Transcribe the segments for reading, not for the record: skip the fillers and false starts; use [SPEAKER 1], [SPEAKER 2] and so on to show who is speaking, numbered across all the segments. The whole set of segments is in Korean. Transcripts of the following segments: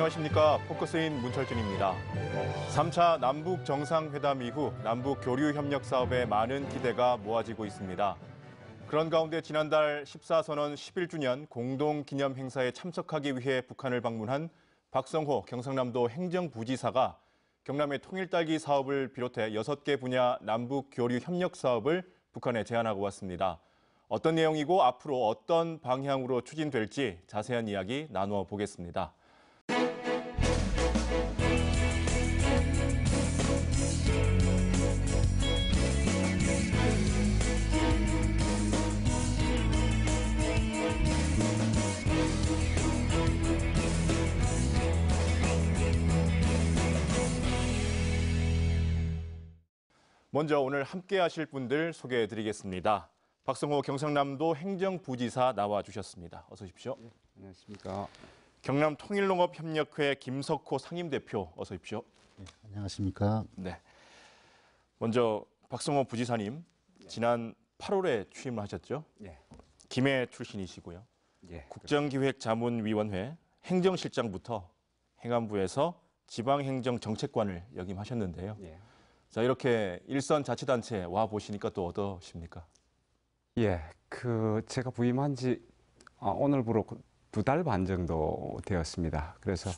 [SPEAKER 1] 안녕하십니까. 포커스인 문철준입니다. 3차 남북 정상회담 이후 남북 교류 협력 사업에 많은 기대가 모아지고 있습니다. 그런 가운데 지난달 14선언 11주년 공동 기념 행사에 참석하기 위해 북한을 방문한 박성호 경상남도 행정부지사가 경남의 통일딸기 사업을 비롯해 6개 분야 남북 교류 협력 사업을 북한에 제안하고 왔습니다. 어떤 내용이고 앞으로 어떤 방향으로 추진될지 자세한 이야기 나누어 보겠습니다. 먼저 오늘 함께 하실 분들 소개해 드리겠습니다. 박성호 경상남도 행정부지사 나와 주셨습니다. 어서 오십시오.
[SPEAKER 2] 네, 안녕하십니까.
[SPEAKER 1] 경남 통일농업협력회 김석호 상임대표 어서 오십시오.
[SPEAKER 3] 네, 안녕하십니까.
[SPEAKER 1] 네. 먼저 박성호 부지사님 지난 8월에 취임을 하셨죠?
[SPEAKER 2] 예.
[SPEAKER 1] 김해 출신이시고요.
[SPEAKER 2] 예.
[SPEAKER 1] 국정기획자문위원회 행정실장부터 행안부에서 지방행정정책관을 역임하셨는데요.
[SPEAKER 2] 예.
[SPEAKER 1] 자, 이렇게 일선 자치단체에 와 보시니까 또 어떠십니까?
[SPEAKER 2] 예. 제가 부임한 지 오늘부로 2달 반 정도 되었습니다. 그래서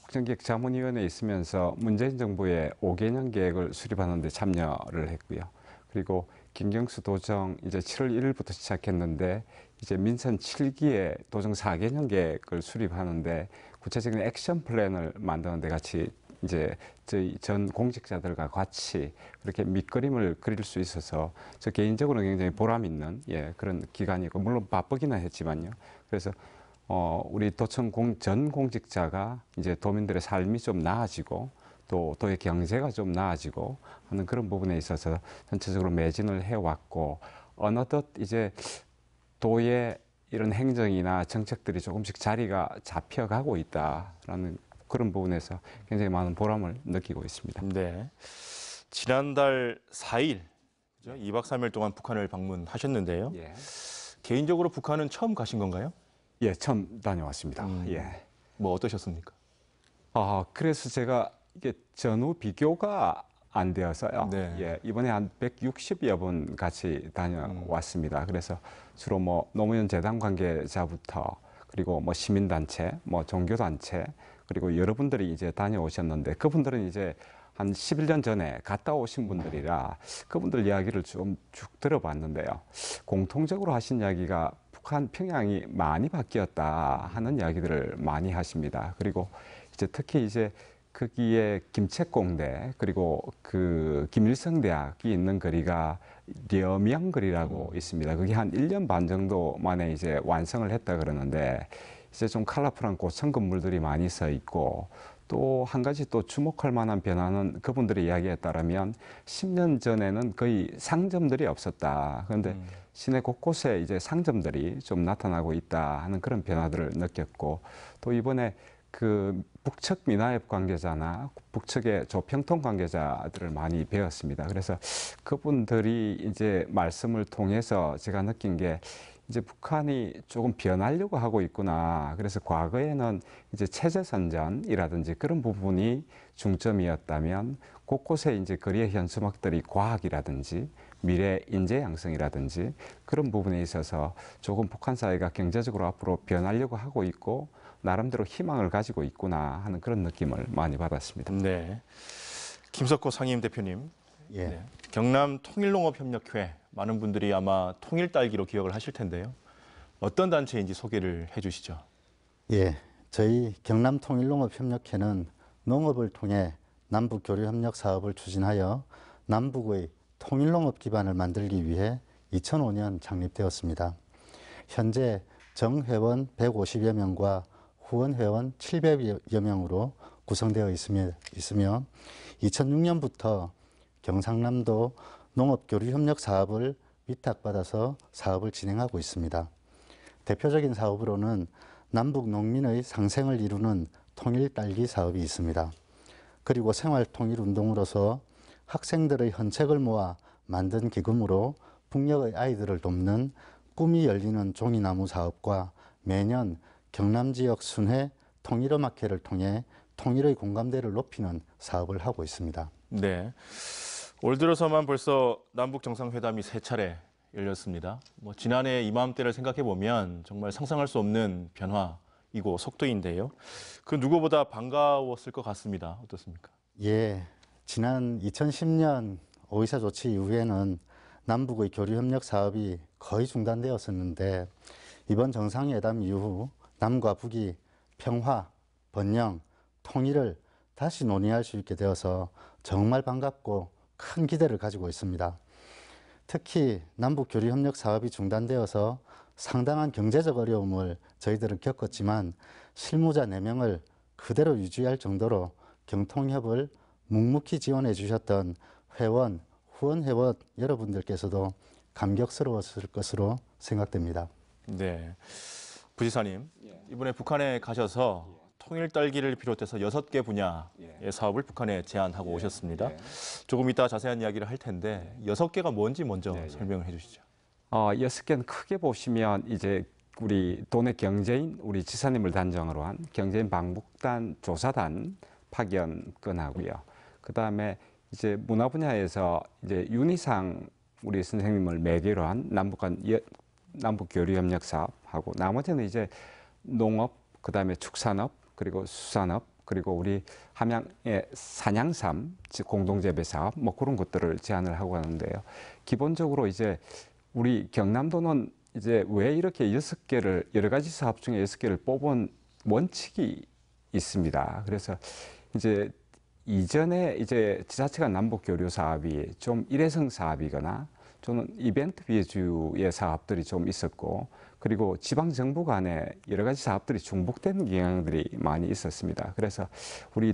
[SPEAKER 2] 국정기획자문위원회에 있으면서 문재인 정부의 5개년 계획을 수립하는 데 참여를 했고요. 그리고 김경수 도정 이제 7월 1일부터 시작했는데 이제 민선 7기의 도정 4개년 계획을 수립하는데 구체적인 액션 플랜을 만드는 데 같이 이제 저희 전 공직자들과 같이 그렇게 밑그림을 그릴 수 있어서 저 개인적으로 굉장히 보람 있는 그런 기간이고 물론 바쁘기는 했지만요. 그래서 우리 도청 전 공직자가 이제 도민들의 삶이 좀 나아지고 또 도의 경제가 좀 나아지고 하는 그런 부분에 있어서 전체적으로 매진을 해왔고 어느덧 이제 도의 이런 행정이나 정책들이 조금씩 자리가 잡혀가고 있다라는 그런 부분에서 굉장히 많은 보람을 느끼고 있습니다.
[SPEAKER 1] 네. 지난달 4일, 그죠? 2박 3일 동안 북한을 방문하셨는데요.
[SPEAKER 2] 예.
[SPEAKER 1] 개인적으로 북한은 처음 가신 건가요?
[SPEAKER 2] 예, 처음 다녀왔습니다. 예.
[SPEAKER 1] 뭐 어떠셨습니까?
[SPEAKER 2] 그래서 제가 이게 전후 비교가 안 되어서요.
[SPEAKER 1] 네.
[SPEAKER 2] 예, 이번에 한 160여 분 같이 다녀왔습니다. 그래서 주로 뭐 노무현 재단 관계자부터 그리고 뭐 시민단체, 뭐 종교단체, 그리고 여러분들이 이제 다녀오셨는데 그분들은 이제 한 11년 전에 갔다 오신 분들이라 그분들 이야기를 좀 쭉 들어봤는데요. 공통적으로 하신 이야기가 북한 평양이 많이 바뀌었다 하는 이야기들을 많이 하십니다. 그리고 이제 특히 이제 거기에 김책공대 그리고 그 김일성 대학이 있는 거리가 려명거리라고 있습니다. 그게 한 1년 반 정도 만에 이제 완성을 했다 그러는데 이제 좀 컬러풀한 고층 건물들이 많이 서 있고 또 한 가지 또 주목할 만한 변화는 그분들의 이야기에 따르면 10년 전에는 거의 상점들이 없었다. 그런데 시내 곳곳에 이제 상점들이 좀 나타나고 있다 하는 그런 변화들을 느꼈고 또 이번에 그 북측 민화협 관계자나 북측의 조평통 관계자들을 많이 배웠습니다. 그래서 그분들이 이제 말씀을 통해서 제가 느낀 게 이제 북한이 조금 변하려고 하고 있구나. 그래서 과거에는 이제 체제 선전이라든지 그런 부분이 중점이었다면 곳곳에 이제 거리의 현수막들이 과학이라든지 미래 인재 양성이라든지 그런 부분에 있어서 조금 북한 사회가 경제적으로 앞으로 변하려고 하고 있고 나름대로 희망을 가지고 있구나 하는 그런 느낌을 많이 받았습니다.
[SPEAKER 1] 네. 김석호 상임대표님.
[SPEAKER 3] 예.
[SPEAKER 1] 네. 경남 통일농업협력회 많은 분들이 아마 통일딸기로 기억을 하실 텐데요. 어떤 단체인지 소개를 해 주시죠.
[SPEAKER 3] 예. 저희 경남 통일농업협력회는 농업을 통해 남북 교류 협력 사업을 추진하여 남북의 통일농업 기반을 만들기 위해 2005년 창립되었습니다. 현재 정회원 150여 명과 후원회원 700여 명으로 구성되어 있으며 2006년부터 경상남도 농업교류협력 사업을 위탁받아서 사업을 진행하고 있습니다. 대표적인 사업으로는 남북 농민의 상생을 이루는 통일딸기 사업이 있습니다. 그리고 생활통일운동으로서 학생들의 헌책을 모아 만든 기금으로 북녘의 아이들을 돕는 꿈이 열리는 종이나무 사업과 매년 경남 지역 순회 통일음악회를 통해 통일의 공감대를 높이는 사업을 하고 있습니다.
[SPEAKER 1] 네. 올 들어서만 벌써 남북 정상회담이 3차례 열렸습니다. 지난해 이맘때를 생각해 보면 정말 상상할 수 없는 변화이고 속도인데요. 그 누구보다 반가웠을 것 같습니다. 어떻습니까?
[SPEAKER 3] 예, 지난 2010년 오이사 조치 이후에는 남북의 교류협력 사업이 거의 중단되었었는데 이번 정상회담 이후 남과 북이 평화, 번영, 통일을 다시 논의할 수 있게 되어서 정말 반갑고 큰 기대를 가지고 있습니다. 특히 남북 교류협력 사업이 중단되어서 상당한 경제적 어려움을 저희들은 겪었지만 실무자 4명을 그대로 유지할 정도로 경통협을 묵묵히 지원해 주셨던 회원, 후원 회원 여러분들께서도 감격스러웠을 것으로 생각됩니다.
[SPEAKER 1] 네. 부지사님, 이번에 북한에 가셔서 통일 딸기를 비롯해서 6개 분야의 사업을 북한에 제안하고 오셨습니다. 조금 이따 자세한 이야기를 할 텐데 6개가 뭔지 먼저 설명을 해주시죠.
[SPEAKER 2] 6개는 크게 보시면 이제 우리 도내 경제인 우리 지사님을 단장으로 한 경제인 방북단 조사단 파견권하고요. 그 다음에 이제 문화 분야에서 이제 윤희상 우리 선생님을 매개로 한 남북 교류 협력 사업하고 나머지는 이제 농업, 그 다음에 축산업, 그리고 수산업, 그리고 우리 함양의 산양삼 공동재배 사업 그런 것들을 제안을 하고 하는데요. 기본적으로 이제 우리 경남도는 이제 왜 이렇게 6개를 여러 가지 사업 중에 6개를 뽑은 원칙이 있습니다. 그래서 이제 이전에 이제 지자체가 남북 교류 사업이 좀 일회성 사업이거나 저는 이벤트 위주의 사업들이 좀 있었고 그리고 지방 정부 간에 여러 가지 사업들이 중복되는 경향들이 많이 있었습니다. 그래서 우리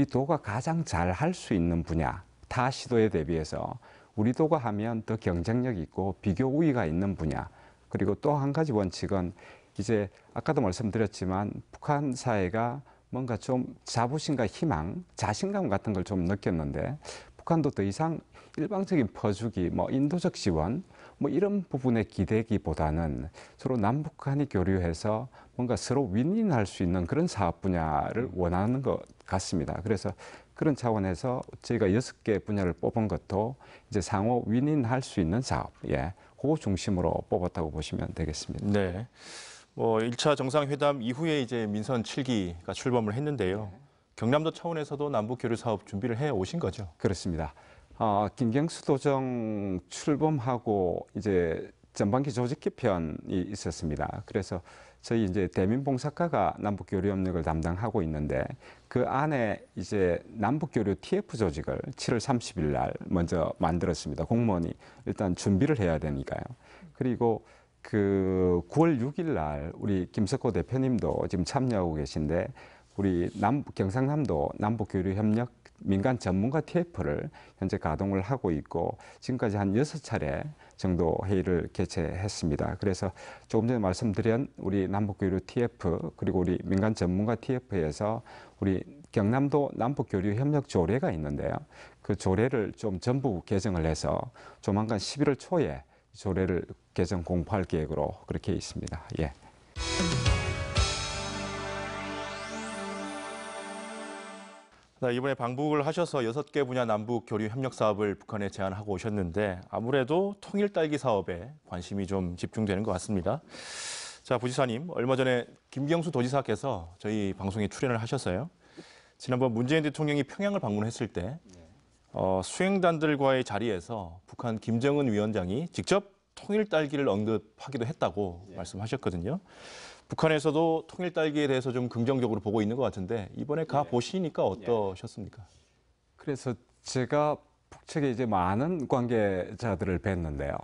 [SPEAKER 2] 도가 가장 잘 할 수 있는 분야, 타 시도에 대비해서 우리 도가 하면 더 경쟁력 있고 비교 우위가 있는 분야. 그리고 또 한 가지 원칙은 이제 아까도 말씀드렸지만 북한 사회가 뭔가 좀 자부심과 희망, 자신감 같은 걸 좀 느꼈는데 북한도 더 이상 일방적인 퍼주기, 인도적 지원, 이런 부분에 기대기보다는 서로 남북한이 교류해서 뭔가 서로 윈윈할 수 있는 그런 사업 분야를 원하는 것 같습니다. 그래서 그런 차원에서 저희가 6개 분야를 뽑은 것도 이제 상호 윈윈할 수 있는 사업, 그거 중심으로 뽑았다고 보시면 되겠습니다.
[SPEAKER 1] 네. 1차 정상회담 이후에 이제 민선 7기가 출범을 했는데요. 경남도 차원에서도 남북 교류 사업 준비를 해 오신 거죠?
[SPEAKER 2] 그렇습니다. 김경수 도정 출범하고 이제 전반기 조직 개편이 있었습니다. 그래서 저희 이제 대민봉사과가 남북 교류 협력을 담당하고 있는데 그 안에 이제 남북 교류 TF 조직을 7월 30일 날 먼저 만들었습니다. 공무원이 일단 준비를 해야 되니까요. 그리고 그 9월 6일 날 우리 김석호 대표님도 지금 참여하고 계신데 우리 경상남도 남북 교류 협력 민간 전문가 TF를 현재 가동을 하고 있고 지금까지 한 6차례 정도 회의를 개최했습니다. 그래서 조금 전에 말씀드린 우리 남북교류 TF 그리고 우리 민간 전문가 TF에서 우리 경남도 남북교류 협력 조례가 있는데요. 그 조례를 좀 전부 개정을 해서 조만간 11월 초에 조례를 개정 공포할 계획으로 그렇게 있습니다. 예.
[SPEAKER 1] 이번에 방북을 하셔서 6개 분야 남북 교류 협력 사업을 북한에 제안하고 오셨는데 아무래도 통일 딸기 사업에 관심이 좀 집중되는 것 같습니다. 자, 부지사님, 얼마 전에 김경수 도지사께서 저희 방송에 출연을 하셨어요. 지난번 문재인 대통령이 평양을 방문했을 때 수행단들과의 자리에서 북한 김정은 위원장이 직접 통일 딸기를 언급하기도 했다고 말씀하셨거든요. 북한에서도 통일 딸기에 대해서 좀 긍정적으로 보고 있는 것 같은데 이번에 가 보시니까 어떠셨습니까?
[SPEAKER 2] 그래서 제가 북측에 이제 많은 관계자들을 뵀는데요.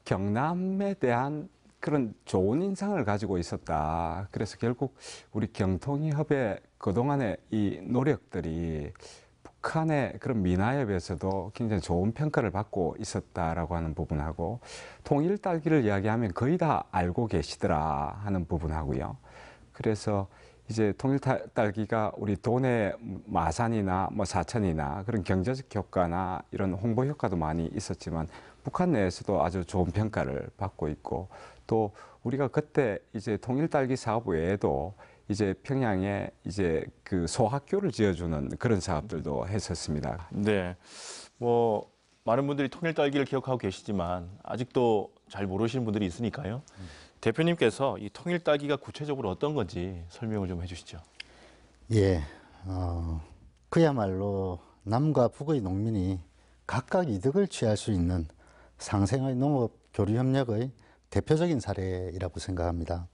[SPEAKER 2] 경남에 대한 그런 좋은 인상을 가지고 있었다. 그래서 결국 우리 경통협의 그동안의 이 노력들이 북한의 그런 민화협에서도 굉장히 좋은 평가를 받고 있었다라고 하는 부분하고 통일 딸기를 이야기하면 거의 다 알고 계시더라 하는 부분하고요. 그래서 이제 통일 딸기가 우리 도내 마산이나 사천이나 그런 경제적 효과나 이런 홍보 효과도 많이 있었지만 북한 내에서도 아주 좋은 평가를 받고 있고 또 우리가 그때 이제 통일 딸기 사업 외에도 이제 평양에 이제 그 소학교를 지어주는 그런 사업들도 했었습니다.
[SPEAKER 1] 네. 뭐 많은 분들이 통일 딸기를 기억하고 계시지만 아직도 잘 모르시는 분들이 있으니까요. 대표님께서 이 통일 딸기가 구체적으로 어떤 건지 설명을 좀 해주시죠.
[SPEAKER 3] 예, 그야말로 남과 북의 농민이 각각 이득을 취할 수 있는 상생의 농업 교류 협력의 대표적인 사례라고 생각합니다.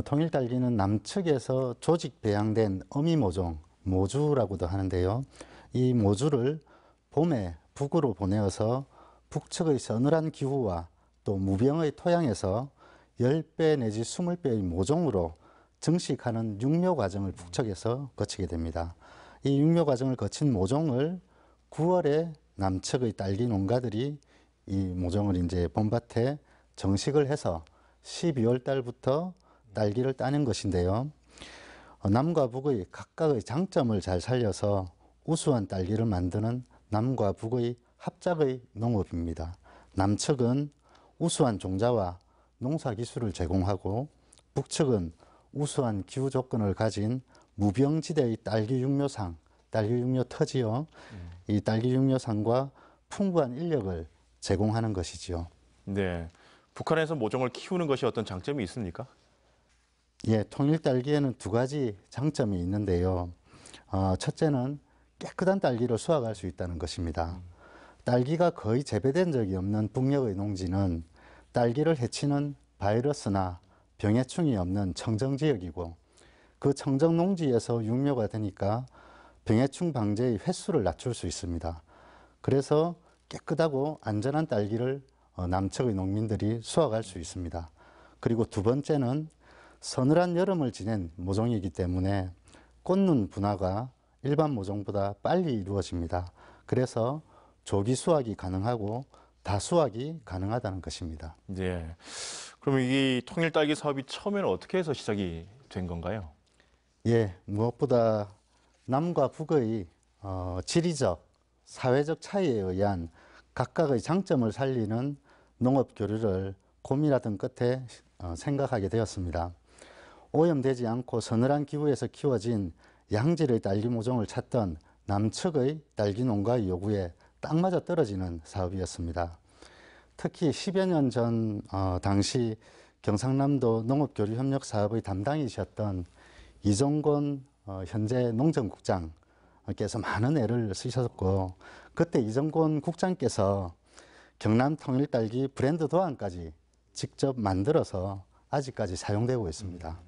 [SPEAKER 3] 통일 딸기는 남측에서 조직 배양된 어미 모종, 모주라고도 하는데요. 이 모주를 봄에 북으로 보내어서 북측의 서늘한 기후와 또 무병의 토양에서 10배 내지 20배의 모종으로 증식하는 육묘 과정을 북측에서 거치게 됩니다. 이 육묘 과정을 거친 모종을 9월에 남측의 딸기 농가들이 이 모종을 이제 봄밭에 정식을 해서 12월 달부터 딸기를 따는 것인데요. 남과 북의 각각의 장점을 잘 살려서 우수한 딸기를 만드는 남과 북의 합작의 농업입니다. 남측은 우수한 종자와 농사 기술을 제공하고 북측은 우수한 기후 조건을 가진 무병지대의 딸기 육묘상, 딸기 육묘 터지요. 이 딸기 육묘상과 풍부한 인력을 제공하는 것이지요.
[SPEAKER 1] 네. 북한에서 모종을 키우는 것이 어떤 장점이 있습니까?
[SPEAKER 3] 예, 통일 딸기에는 두 가지 장점이 있는데요. 첫째는 깨끗한 딸기를 수확할 수 있다는 것입니다. 딸기가 거의 재배된 적이 없는 북녘의 농지는 딸기를 해치는 바이러스나 병해충이 없는 청정 지역이고 그 청정 농지에서 육묘가 되니까 병해충 방제의 횟수를 낮출 수 있습니다. 그래서 깨끗하고 안전한 딸기를 남측의 농민들이 수확할 수 있습니다. 그리고 두 번째는 서늘한 여름을 지낸 모종이기 때문에 꽃눈 분화가 일반 모종보다 빨리 이루어집니다. 그래서 조기 수확이 가능하고 다수확이 가능하다는 것입니다.
[SPEAKER 1] 네. 그럼 이 통일 딸기 사업이 처음에는 어떻게 해서 시작이 된 건가요?
[SPEAKER 3] 예, 무엇보다 남과 북의 지리적, 사회적 차이에 의한 각각의 장점을 살리는 농업 교류를 고민하던 끝에 생각하게 되었습니다. 오염되지 않고 서늘한 기후에서 키워진 양질의 딸기 모종을 찾던 남측의 딸기 농가의 요구에 딱 맞아 떨어지는 사업이었습니다. 특히 10여 년 전 당시 경상남도 농업교류협력 사업의 담당이셨던 이정곤 현재 농정국장께서 많은 애를 쓰셨고 그때 이정곤 국장께서 경남 통일 딸기 브랜드 도안까지 직접 만들어서 아직까지 사용되고 있습니다.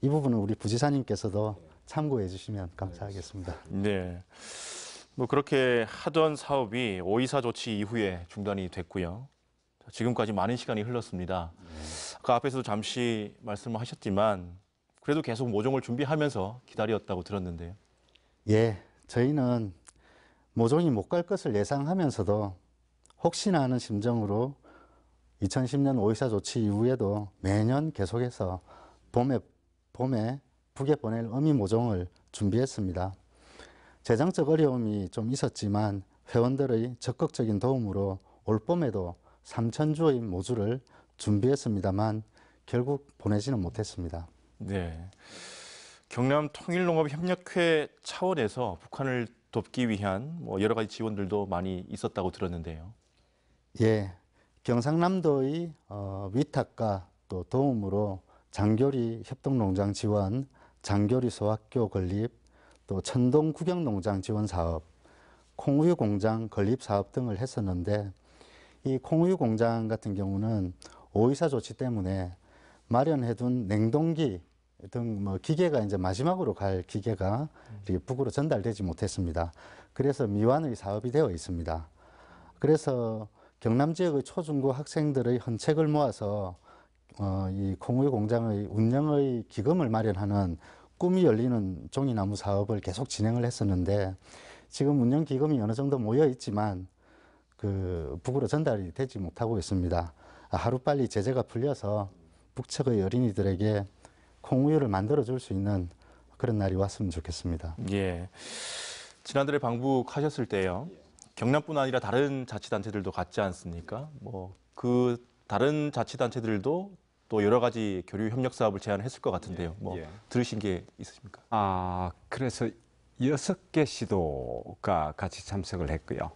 [SPEAKER 3] 이 부분은 우리 부지사님께서도 참고해 주시면 감사하겠습니다.
[SPEAKER 1] 네. 뭐 그렇게 하던 사업이 5.24 조치 이후에 중단이 됐고요. 지금까지 많은 시간이 흘렀습니다. 아까 앞에서도 잠시 말씀을 하셨지만 그래도 계속 모종을 준비하면서 기다렸다고 들었는데요.
[SPEAKER 3] 예, 저희는 모종이 못 갈 것을 예상하면서도 혹시나 하는 심정으로 2010년 5.24 조치 이후에도 매년 계속해서 봄에 북에 보낼 어미 모종을 준비했습니다. 재정적 어려움이 좀 있었지만 회원들의 적극적인 도움으로 올 봄에도 3,000주의 모주를 준비했습니다만 결국 보내지는 못했습니다.
[SPEAKER 1] 네. 경남 통일농업협력회 차원에서 북한을 돕기 위한 뭐 여러 가지 지원들도 많이 있었다고 들었는데요.
[SPEAKER 3] 예, 경상남도의 위탁과 또 도움으로 장교리 협동농장 지원, 장교리 소학교 건립, 또 천동 구경농장 지원 사업, 콩우유 공장 건립 사업 등을 했었는데 이 콩우유 공장 같은 경우는 5.24 조치 때문에 마련해둔 냉동기 등 뭐 기계가 이제 마지막으로 갈 기계가 이렇게 북으로 전달되지 못했습니다. 그래서 미완의 사업이 되어 있습니다. 그래서 경남 지역의 초중고 학생들의 헌책을 모아서 이 콩우유 공장의 운영의 기금을 마련하는 꿈이 열리는 종이나무 사업을 계속 진행을 했었는데 지금 운영 기금이 어느 정도 모여 있지만 그 북으로 전달이 되지 못하고 있습니다. 하루빨리 제재가 풀려서 북측의 어린이들에게 콩우유를 만들어 줄 수 있는 그런 날이 왔으면 좋겠습니다.
[SPEAKER 1] 예. 지난달에 방북하셨을 때요. 경남뿐 아니라 다른 자치단체들도 갔지 않습니까? 뭐 그 다른 자치단체들도 또 여러 가지 교류 협력 사업을 제안했을 것 같은데요. 뭐
[SPEAKER 2] 예.
[SPEAKER 1] 들으신 게 있으십니까?
[SPEAKER 2] 그래서 6개 시도가 같이 참석을 했고요.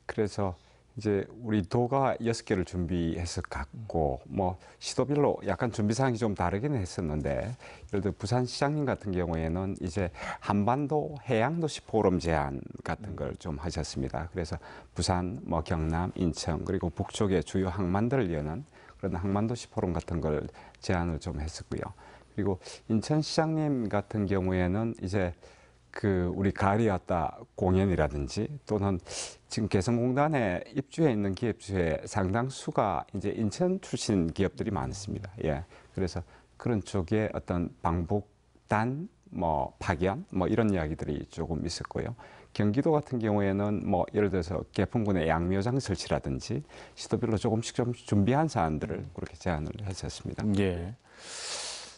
[SPEAKER 2] 그래서 이제 우리 도가 6개를 준비해서 갔고, 뭐 시도별로 약간 준비 사항이 좀 다르긴 했었는데, 예를 들어 부산시장님 같은 경우에는 이제 한반도 해양도시 포럼 제안 같은 걸 좀 하셨습니다. 그래서 부산, 뭐 경남, 인천 그리고 북쪽의 주요 항만들을 여는 그런 항만도시 포럼 같은 걸 제안을 좀 했었고요. 그리고 인천시장님 같은 경우에는 이제 그 우리 가을이 왔다 공연이라든지 또는 지금 개성공단에 입주해 있는 기업 중에 상당수가 이제 인천 출신 기업들이 많습니다. 예. 그래서 그런 쪽에 어떤 방북단 뭐 파견 뭐 이런 이야기들이 조금 있었고요. 경기도 같은 경우에는 뭐 예를 들어서 개풍군의 양묘장 설치라든지 시도별로 조금씩 좀 준비한 사안들을 그렇게 제안을 했었습니다.
[SPEAKER 1] 예.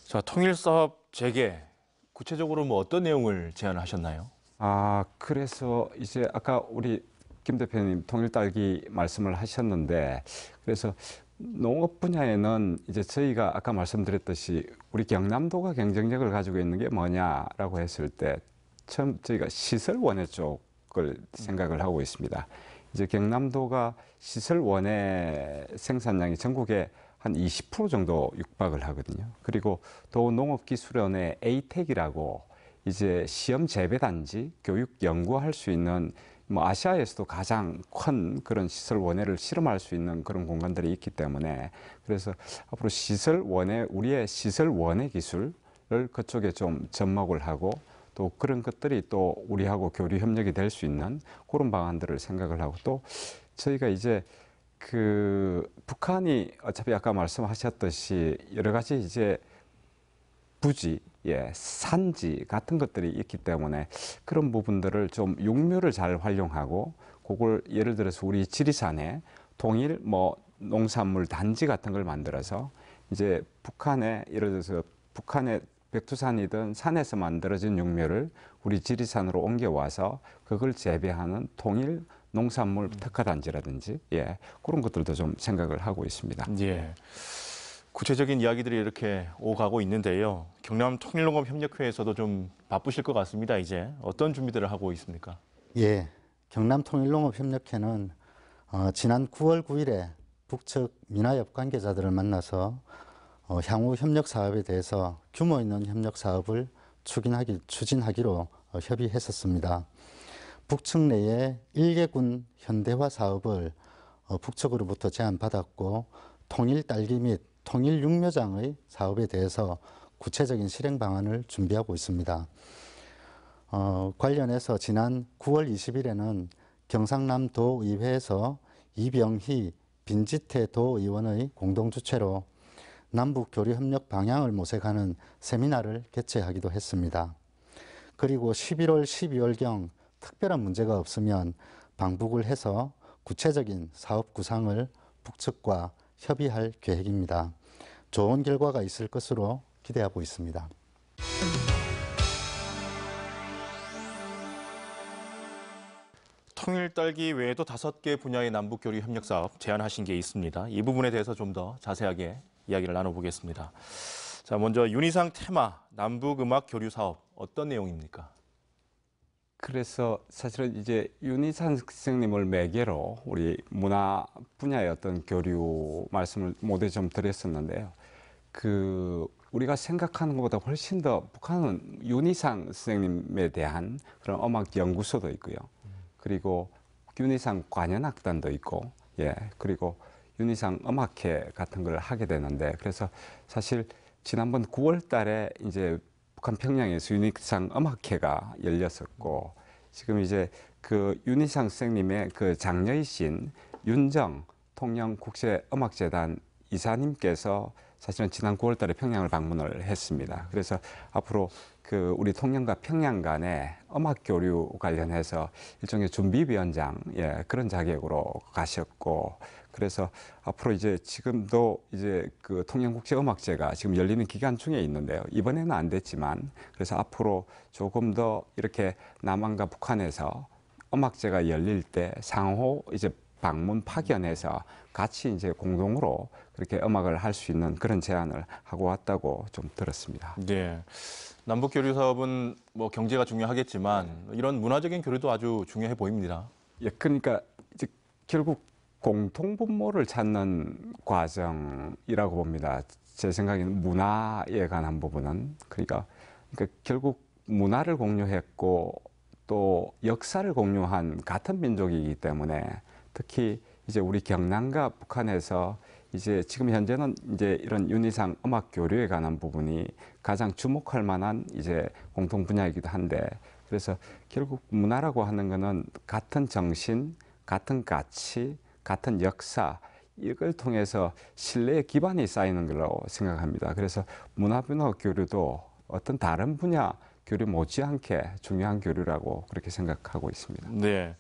[SPEAKER 1] 자, 통일 사업 재개 구체적으로 뭐 어떤 내용을 제안하셨나요?
[SPEAKER 2] 그래서 이제 아까 우리 김 대표님 통일 딸기 말씀을 하셨는데, 그래서 농업 분야에는 이제 저희가 아까 말씀드렸듯이 우리 경남도가 경쟁력을 가지고 있는 게 뭐냐라고 했을 때 처음 저희가 시설 원해 쪽을 생각을 하고 있습니다. 이제 경남도가 시설 원해 생산량이 전국에 한 20% 정도 육박을 하거든요. 그리고 또 농업기술원의 에이텍이라고 이제 시험 재배 단지 교육 연구할 수 있는 뭐 아시아에서도 가장 큰 그런 시설 원해를 실험할 수 있는 그런 공간들이 있기 때문에, 그래서 앞으로 시설 원해 우리의 시설 원해 기술을 그쪽에 좀 접목을 하고 또 그런 것들이 또 우리하고 교류 협력이 될 수 있는 그런 방안들을 생각을 하고, 또 저희가 이제 그 북한이 어차피 아까 말씀하셨듯이 여러 가지 이제 부지, 산지 같은 것들이 있기 때문에 그런 부분들을 좀 육묘를 잘 활용하고, 그걸 예를 들어서 우리 지리산에 동일 뭐 농산물 단지 같은 걸 만들어서 이제 북한에 예를 들어서 북한의 백두산이든 산에서 만들어진 육묘를 우리 지리산으로 옮겨와서 그걸 재배하는 통일 농산물 특화단지라든지 그런 것들도 좀 생각을 하고 있습니다.
[SPEAKER 1] 예. 구체적인 이야기들이 이렇게 오가고 있는데요. 경남 통일농업협력회에서도 좀 바쁘실 것 같습니다. 이제 어떤 준비들을 하고 있습니까?
[SPEAKER 3] 예, 경남통일농업협력회는 지난 9월 9일에 북측 민화협 관계자들을 만나서 향후 협력 사업에 대해서 규모 있는 협력 사업을 추진하기로 협의했었습니다. 북측 내에 일개군 현대화 사업을 북측으로부터 제안받았고, 통일 딸기 및 통일 육묘장의 사업에 대해서 구체적인 실행 방안을 준비하고 있습니다. 관련해서 지난 9월 20일에는 경상남도의회에서 이병희 빈지태 도의원의 공동주최로 남북 교류 협력 방향을 모색하는 세미나를 개최하기도 했습니다. 그리고 11월, 12월경 특별한 문제가 없으면 방북을 해서 구체적인 사업 구상을 북측과 협의할 계획입니다. 좋은 결과가 있을 것으로 기대하고 있습니다.
[SPEAKER 1] 통일 딸기 외에도 5개 분야의 남북 교류 협력 사업 제안하신 게 있습니다. 이 부분에 대해서 좀 더 자세하게 이야기를 나눠보겠습니다. 자, 먼저 윤희상 테마 남북 음악 교류 사업 어떤 내용입니까?
[SPEAKER 2] 그래서 사실은 이제 윤희산 선생님을 매개로 우리 문화 분야의 어떤 교류 말씀을 모두 좀 드렸었는데요. 그 우리가 생각하는 것보다 훨씬 더 북한은 윤희상 선생님에 대한 그런 음악 연구소도 있고요. 그리고 윤희상 관현악단도 있고, 그리고 윤희상 음악회 같은 걸 하게 되는데, 그래서 사실 지난번 9월 달에 이제 북한 평양에서 윤희상 음악회가 열렸었고, 지금 이제 그 윤희상 선생님의 그 장녀이신 윤정 통영국제음악재단 이사님께서 사실은 지난 9월 달에 평양을 방문을 했습니다. 그래서 앞으로 그 우리 통영과 평양 간의 음악 교류 관련해서 일종의 준비위원장 그런 자격으로 가셨고, 그래서 앞으로 이제 지금도 이제 그 통영국제음악제가 지금 열리는 기간 중에 있는데요. 이번에는 안 됐지만, 그래서 앞으로 조금 더 이렇게 남한과 북한에서 음악제가 열릴 때 상호 이제 방문 파견해서 같이 이제 공동으로 그렇게 음악을 할 수 있는 그런 제안을 하고 왔다고 좀 들었습니다.
[SPEAKER 1] 네. 남북 교류 사업은 뭐 경제가 중요하겠지만 이런 문화적인 교류도 아주 중요해 보입니다.
[SPEAKER 2] 예, 그러니까 이제 결국 공통분모를 찾는 과정이라고 봅니다. 제 생각에는 문화에 관한 부분은 그러니까 결국 문화를 공유했고 또 역사를 공유한 같은 민족이기 때문에 특히 이제 우리 경남과 북한에서 이제 지금 현재는 이제 이런 윤희상 음악 교류에 관한 부분이 가장 주목할 만한 이제 공통 분야이기도 한데 그래서 결국 문화라고 하는 거는 같은 정신, 같은 가치, 같은 역사 이걸 통해서 신뢰의 기반이 쌓이는 걸로 생각합니다. 그래서 문화 교류도 어떤 다른 분야 교류 못지않게 중요한 교류라고 그렇게 생각하고 있습니다.
[SPEAKER 1] 네.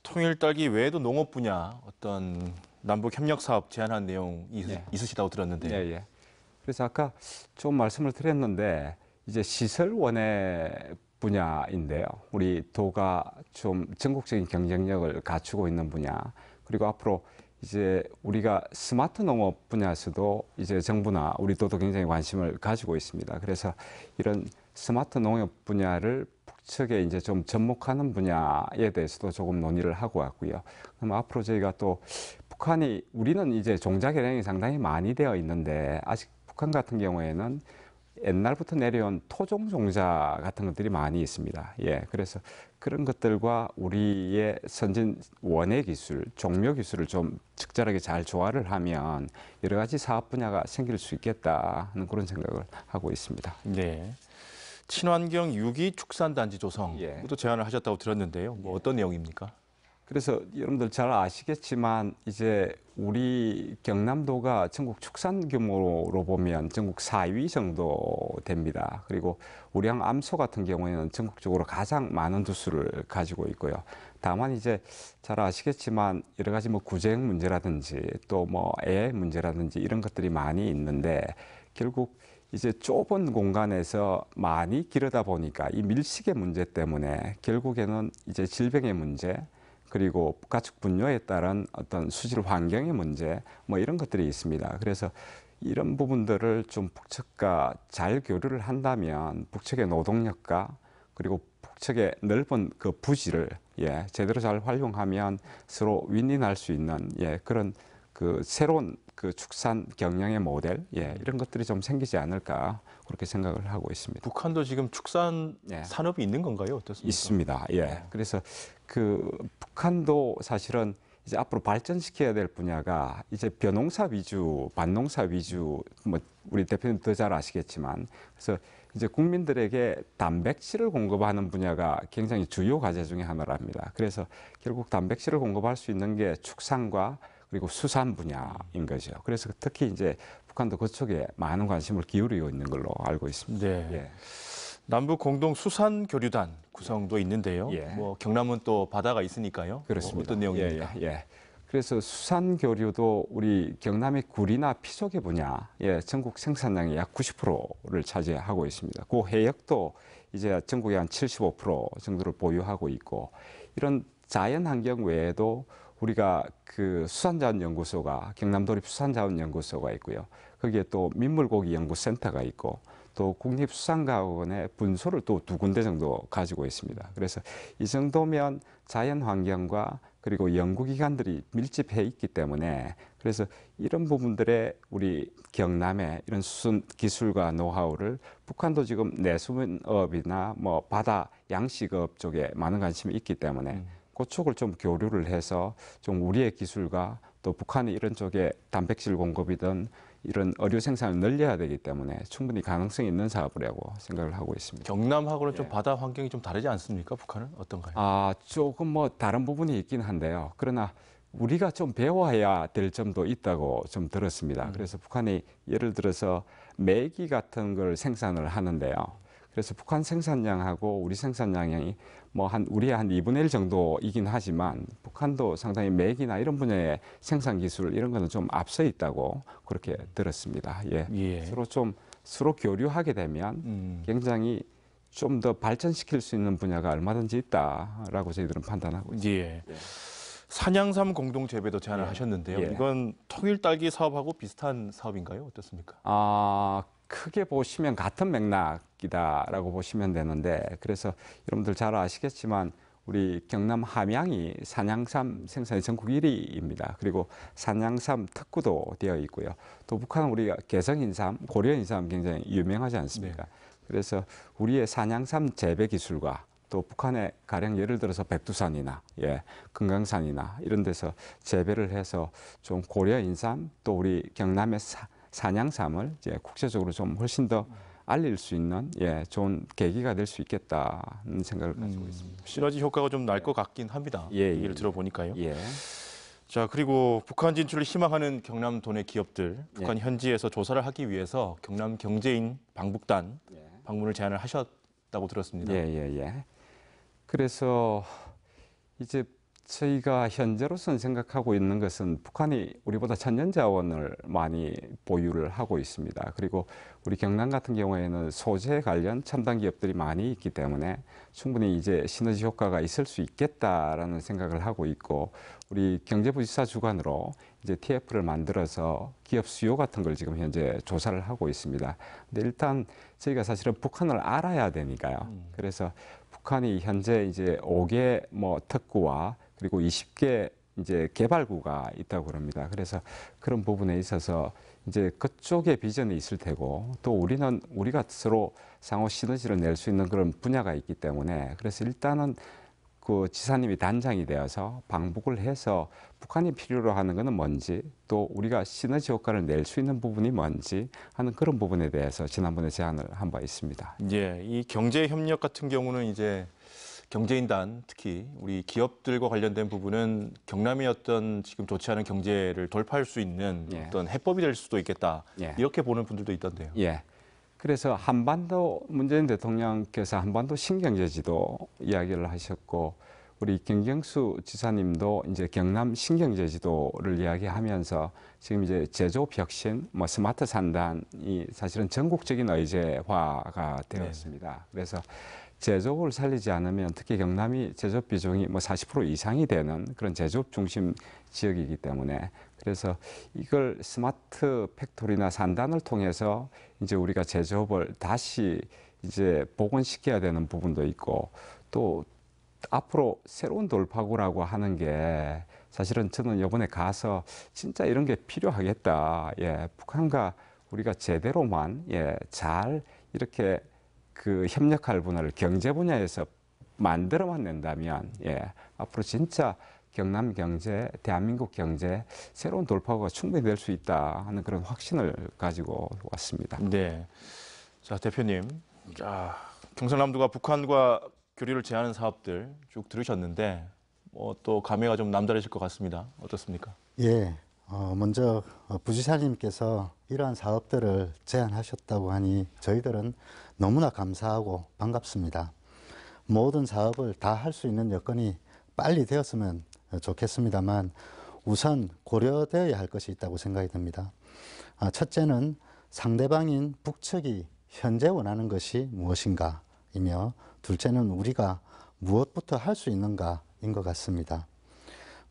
[SPEAKER 1] 통일 딸기 외에도 농업 분야 어떤 남북 협력 사업 제안한 내용 있으시다고 들었는데.
[SPEAKER 2] 예, 예. 그래서 아까 좀 말씀을 드렸는데 이제 시설 원해 분야인데요. 우리 도가 좀 전국적인 경쟁력을 갖추고 있는 분야 그리고 앞으로 이제 우리가 스마트 농업 분야에서도 이제 정부나 우리 도도 굉장히 관심을 가지고 있습니다. 그래서 이런 스마트 농업 분야를 북측에 이제 좀 접목하는 분야에 대해서도 조금 논의를 하고 왔고요. 그럼 앞으로 저희가 또 북한이 우리는 이제 종자 개량이 상당히 많이 되어 있는데 아직 북한 같은 경우에는 옛날부터 내려온 토종 종자 같은 것들이 많이 있습니다. 예, 그래서 그런 것들과 우리의 선진 원예 기술, 종묘 기술을 좀 적절하게 잘 조화를 하면 여러 가지 사업 분야가 생길 수 있겠다 하는 그런 생각을 하고 있습니다.
[SPEAKER 1] 네. 친환경 유기 축산단지 조성
[SPEAKER 2] 예.
[SPEAKER 1] 또 제안을 하셨다고 들었는데요. 뭐 어떤 내용입니까?
[SPEAKER 2] 그래서 여러분들 잘 아시겠지만 이제 우리 경남도가 전국 축산 규모로 보면 전국 4위 정도 됩니다. 그리고 우량 암소 같은 경우에는 전국적으로 가장 많은 두수를 가지고 있고요. 다만 이제 잘 아시겠지만 여러 가지 뭐 구제형 문제라든지 또 뭐 애 문제라든지 이런 것들이 많이 있는데 결국 이제 좁은 공간에서 많이 기르다 보니까 이 밀식의 문제 때문에 결국에는 이제 질병의 문제 그리고 가축 분뇨에 따른 어떤 수질 환경의 문제 뭐 이런 것들이 있습니다. 그래서 이런 부분들을 좀 북측과 잘 교류를 한다면 북측의 노동력과 그리고 북측의 넓은 그 부지를 제대로 잘 활용하면 서로 윈윈할 수 있는 그런 그 새로운 그 축산 경영의 모델 이런 것들이 좀 생기지 않을까 그렇게 생각을 하고 있습니다.
[SPEAKER 1] 북한도 지금 축산 산업이 있는 건가요? 어떻습니까?
[SPEAKER 2] 있습니다. 그래서 그 북한도 사실은 이제 앞으로 발전시켜야 될 분야가 이제 벼농사 위주, 밭농사 위주, 뭐 우리 대표님 더 잘 아시겠지만, 그래서 이제 국민들에게 단백질을 공급하는 분야가 굉장히 주요 과제 중에 하나랍니다. 그래서 결국 단백질을 공급할 수 있는 게 축산과 그리고 수산 분야인 거죠. 그래서 특히 이제 북한도 그쪽에 많은 관심을 기울이고 있는 걸로 알고 있습니다.
[SPEAKER 1] 네. 남북 공동 수산 교류단 구성도 있는데요. 뭐 경남은 또 바다가 있으니까요.
[SPEAKER 2] 그렇습니다.
[SPEAKER 1] 뭐 어떤 내용입니까?
[SPEAKER 2] 그래서 수산 교류도 우리 경남의 굴이나 피조개 분야, 전국 생산량의 약 90%를 차지하고 있습니다. 그 해역도 이제 전국의 한 75% 정도를 보유하고 있고 이런 자연 환경 외에도 우리가 그 수산자원연구소가 경남도립수산자원연구소가 있고요. 거기에 또 민물고기연구센터가 있고 또 국립수산과학원의 분소를 또 2군데 정도 가지고 있습니다. 그래서 이 정도면 자연 환경과 그리고 연구기관들이 밀집해 있기 때문에 그래서 이런 부분들의 우리 경남의 이런 수산 기술과 노하우를 북한도 지금 내수문업이나 뭐 바다 양식업 쪽에 많은 관심이 있기 때문에 그쪽을 좀 교류를 해서 좀 우리의 기술과 또 북한의 이런 쪽에 단백질 공급이든 이런 어류 생산을 늘려야 되기 때문에 충분히 가능성이 있는 사업이라고 생각을 하고 있습니다.
[SPEAKER 1] 경남하고는 좀 바다 환경이 좀 다르지 않습니까? 북한은 어떤가요?
[SPEAKER 2] 조금 뭐 다른 부분이 있긴 한데요. 그러나 우리가 좀 배워야 될 점도 있다고 좀 들었습니다. 그래서 북한이 예를 들어서 메기 같은 걸 생산을 하는데요. 그래서 북한 생산량하고 우리 생산량이 뭐 우리의 한 2분의 1 정도이긴 하지만 북한도 상당히 맥이나 이런 분야의 생산 기술 이런 거는 좀 앞서 있다고 그렇게 들었습니다. 서로 교류하게 되면 굉장히 좀 더 발전시킬 수 있는 분야가 얼마든지 있다라고 저희들은 판단하고 있습니다.
[SPEAKER 1] 산양삼 공동 재배도 제안을
[SPEAKER 2] 예.
[SPEAKER 1] 하셨는데요.
[SPEAKER 2] 예.
[SPEAKER 1] 이건 통일 딸기 사업하고 비슷한 사업인가요? 어떻습니까?
[SPEAKER 2] 크게 보시면 같은 맥락이다라고 보시면 되는데, 그래서 여러분들 잘 아시겠지만 우리 경남 함양이 산양삼 생산의 전국 1위입니다. 그리고 산양삼 특구도 되어 있고요. 또 북한은 우리가 개성인삼, 고려인삼 굉장히 유명하지 않습니까?
[SPEAKER 1] 네.
[SPEAKER 2] 그래서 우리의 산양삼 재배 기술과 또 북한의 가령 예를 들어서 백두산이나 금강산이나 이런 데서 재배를 해서 좀 고려인삼 또 우리 경남의 산양삼을 이제 국제적으로 좀 훨씬 더 알릴 수 있는 좋은 계기가 될 수 있겠다는 생각을 가지고 있습니다.
[SPEAKER 1] 시너지 효과가 좀 날 것 같긴 합니다. 얘기를 들어보니까요. 자, 그리고 북한 진출을 희망하는 경남 도내 기업들, 북한 현지에서 조사를 하기 위해서 경남 경제인 방북단 방문을 제안을 하셨다고 들었습니다.
[SPEAKER 2] 그래서 이제 저희가 현재로서는 생각하고 있는 것은 북한이 우리보다 천연 자원을 많이 보유를 하고 있습니다. 그리고 우리 경남 같은 경우에는 소재 관련 첨단 기업들이 많이 있기 때문에 충분히 이제 시너지 효과가 있을 수 있겠다라는 생각을 하고 있고, 우리 경제부지사 주관으로 이제 TF를 만들어서 기업 수요 같은 걸 지금 현재 조사를 하고 있습니다. 근데 일단 저희가 사실은 북한을 알아야 되니까요. 그래서 북한이 현재 이제 5개 특구와 그리고 20개 이제 개발구가 있다고 그럽니다. 그래서 그런 부분에 있어서 이제 그쪽에 비전이 있을 테고, 또 우리가 서로 상호 시너지를 낼 수 있는 그런 분야가 있기 때문에, 그래서 일단은 그 지사님이 단장이 되어서 방북을 해서 북한이 필요로 하는 것은 뭔지, 또 우리가 시너지 효과를 낼 수 있는 부분이 뭔지 하는 그런 부분에 대해서 지난번에 제안을 한 바 있습니다.
[SPEAKER 1] 이 경제 협력 같은 경우는 이제 경제인단, 특히 우리 기업들과 관련된 부분은 경남의 어떤 지금 좋지 않은 경제를 돌파할 수 있는 어떤 해법이 될 수도 있겠다. 이렇게 보는 분들도 있던데요.
[SPEAKER 2] 그래서 한반도 문재인 대통령께서 한반도 신경제지도 이야기를 하셨고, 우리 김경수 지사님도 이제 경남 신경제지도를 이야기하면서 지금 이제 제조업 혁신, 스마트 산단이 사실은 전국적인 의제화가 되었습니다. 그래서 제조업을 살리지 않으면 특히 경남이 제조업 비중이 40% 이상이 되는 그런 제조업 중심 지역이기 때문에, 그래서 이걸 스마트 팩토리나 산단을 통해서 이제 우리가 제조업을 다시 이제 복원시켜야 되는 부분도 있고, 또 앞으로 새로운 돌파구라고 하는 게 사실은 저는 이번에 가서 진짜 이런 게 필요하겠다. 북한과 우리가 제대로만 잘 이렇게 그 협력할 분야를 경제 분야에서 만들어만 낸다면 앞으로 진짜 경남 경제, 대한민국 경제 새로운 돌파구가 충분히 될 수 있다 하는 그런 확신을 가지고 왔습니다.
[SPEAKER 1] 자, 대표님, 경상남도가 북한과 교류를 제한하는 사업들 쭉 들으셨는데 또 감회가 좀 남다르실 것 같습니다. 어떻습니까?
[SPEAKER 3] 먼저 부지사님께서 이러한 사업들을 제안하셨다고 하니 저희들은 너무나 감사하고 반갑습니다. 모든 사업을 다 할 수 있는 여건이 빨리 되었으면 좋겠습니다만 우선 고려되어야 할 것이 있다고 생각이 듭니다. 첫째는 상대방인 북측이 현재 원하는 것이 무엇인가이며, 둘째는 우리가 무엇부터 할 수 있는가인 것 같습니다.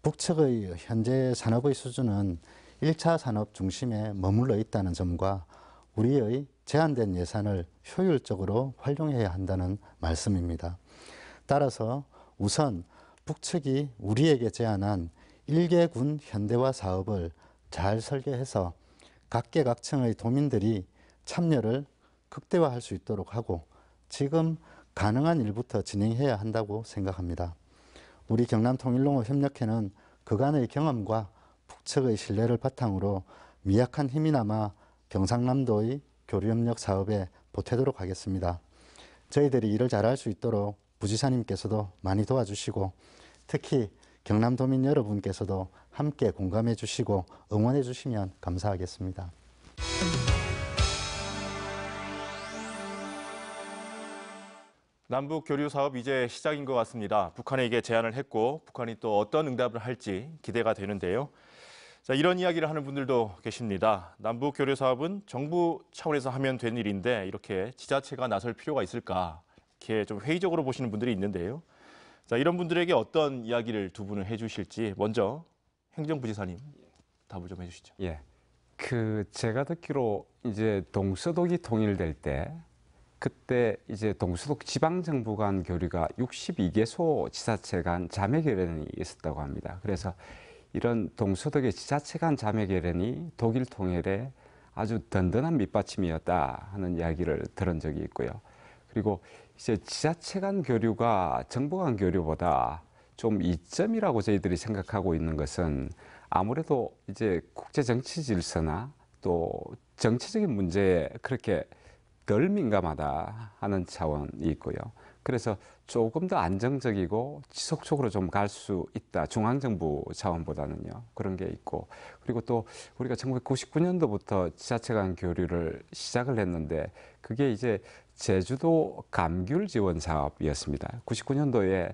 [SPEAKER 3] 북측의 현재 산업의 수준은 1차 산업 중심에 머물러 있다는 점과 우리의 제한된 예산을 효율적으로 활용해야 한다는 말씀입니다. 따라서 우선 북측이 우리에게 제안한 1개군 현대화 사업을 잘 설계해서 각계각층의 도민들이 참여를 극대화할 수 있도록 하고 지금 가능한 일부터 진행해야 한다고 생각합니다. 우리 경남통일농업협력회는 그간의 경험과 북측의 신뢰를 바탕으로 미약한 힘이나마 경상남도의 교류협력 사업에 보태도록 하겠습니다. 저희들이 일을 잘할 수 있도록 부지사님께서도 많이 도와주시고, 특히 경남도민 여러분께서도 함께 공감해 주시고 응원해 주시면 감사하겠습니다.
[SPEAKER 1] 남북 교류 사업 이제 시작인 것 같습니다. 북한에게 제안을 했고 북한이 또 어떤 응답을 할지 기대가 되는데요. 자, 이런 이야기를 하는 분들도 계십니다. 남북 교류 사업은 정부 차원에서 하면 된 일인데 이렇게 지자체가 나설 필요가 있을까? 이렇게 좀 회의적으로 보시는 분들이 있는데요. 자, 이런 분들에게 어떤 이야기를 두 분은 해주실지 먼저 행정부지사님 답을 좀 해주시죠.
[SPEAKER 2] 예. 제가 듣기로 이제 동서독이 통일될 때 그때 이제 동서독 지방정부 간 교류가 62개소 지자체 간 자매결연이 있었다고 합니다. 그래서 이런 동서독의 지자체 간 자매결연이 독일 통일에 아주 든든한 밑받침이었다 하는 이야기를 들은 적이 있고요. 그리고 이제 지자체 간 교류가 정부 간 교류보다 좀 이점이라고 저희들이 생각하고 있는 것은 아무래도 이제 국제 정치 질서나 또 정치적인 문제에 그렇게 덜 민감하다 하는 차원이 있고요. 그래서 조금 더 안정적이고 지속적으로 좀 갈 수 있다. 중앙정부 차원보다는요. 그런 게 있고. 그리고 또 우리가 1999년도부터 지자체 간 교류를 시작을 했는데 그게 이제 제주도 감귤 지원 사업이었습니다. 99년도에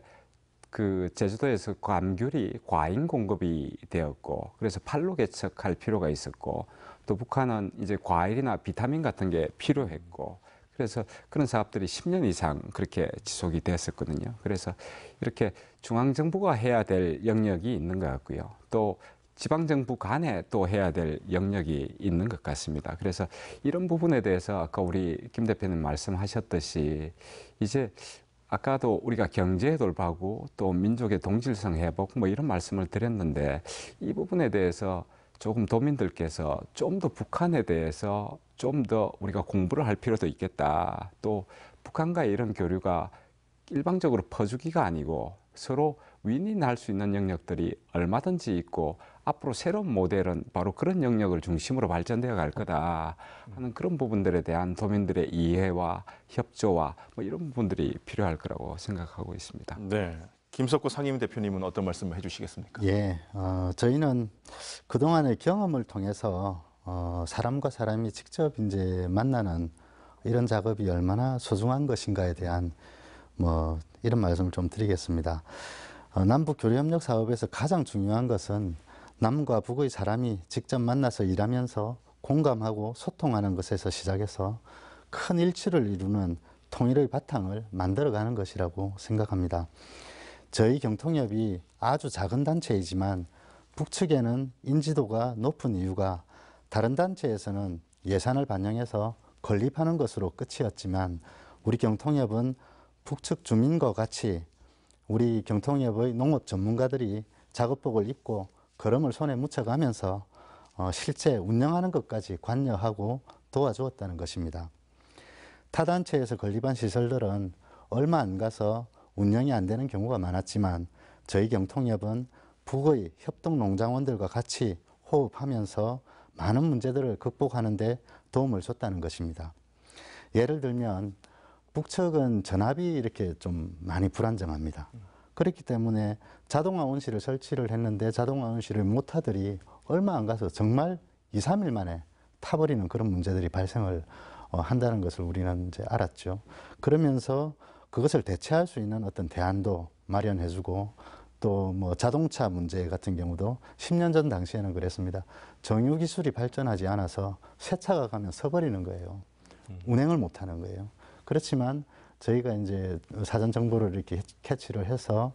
[SPEAKER 2] 그 제주도에서 감귤이 과잉 공급이 되었고 그래서 판로 개척할 필요가 있었고 또 북한은 이제 과일이나 비타민 같은 게 필요했고 그래서 그런 사업들이 10년 이상 그렇게 지속이 됐었거든요. 그래서 이렇게 중앙정부가 해야 될 영역이 있는 것 같고요. 또 지방정부 간에 또 해야 될 영역이 있는 것 같습니다. 그래서 이런 부분에 대해서 아까 우리 김 대표님 말씀하셨듯이 이제 아까도 우리가 경제 돌파구 또 민족의 동질성 회복 뭐 이런 말씀을 드렸는데 이 부분에 대해서 조금 도민들께서 좀 더 북한에 대해서 좀 더 우리가 공부를 할 필요도 있겠다. 또 북한과의 이런 교류가 일방적으로 퍼주기가 아니고 서로 윈윈할 수 있는 영역들이 얼마든지 있고 앞으로 새로운 모델은 바로 그런 영역을 중심으로 발전되어 갈 거다 하는 그런 부분들에 대한 도민들의 이해와 협조와 뭐 이런 부분들이 필요할 거라고 생각하고 있습니다.
[SPEAKER 1] 네. 김석구 상임대표님은 어떤 말씀을 해주시겠습니까?
[SPEAKER 3] 예, 저희는 그동안의 경험을 통해서 사람과 사람이 직접 이제 만나는 이런 작업이 얼마나 소중한 것인가에 대한 뭐 이런 말씀을 좀 드리겠습니다. 남북 교류협력 사업에서 가장 중요한 것은 남과 북의 사람이 직접 만나서 일하면서 공감하고 소통하는 것에서 시작해서 큰 일치를 이루는 통일의 바탕을 만들어가는 것이라고 생각합니다. 저희 경통협이 아주 작은 단체이지만 북측에는 인지도가 높은 이유가 다른 단체에서는 예산을 반영해서 건립하는 것으로 끝이었지만 우리 경통협은 북측 주민과 같이 우리 경통협의 농업 전문가들이 작업복을 입고 걸음을 손에 묻혀가면서 실제 운영하는 것까지 관여하고 도와주었다는 것입니다. 타 단체에서 건립한 시설들은 얼마 안 가서 운영이 안 되는 경우가 많았지만 저희 경통협은 북의 협동농장원들과 같이 호흡하면서 많은 문제들을 극복하는 데 도움을 줬다는 것입니다. 예를 들면 북측은 전압이 이렇게 좀 많이 불안정합니다. 그렇기 때문에 자동화 온실을 설치를 했는데 자동화 온실을 못 타들이 얼마 안 가서 정말 2, 3일 만에 타버리는 그런 문제들이 발생을 한다는 것을 우리는 이제 알았죠. 그러면서 그것을 대체할 수 있는 어떤 대안도 마련해주고 또 뭐 자동차 문제 같은 경우도 10년 전 당시에는 그랬습니다. 정유 기술이 발전하지 않아서 새 차가 가면 서버리는 거예요. 운행을 못 하는 거예요. 그렇지만 저희가 이제 사전 정보를 이렇게 캐치를 해서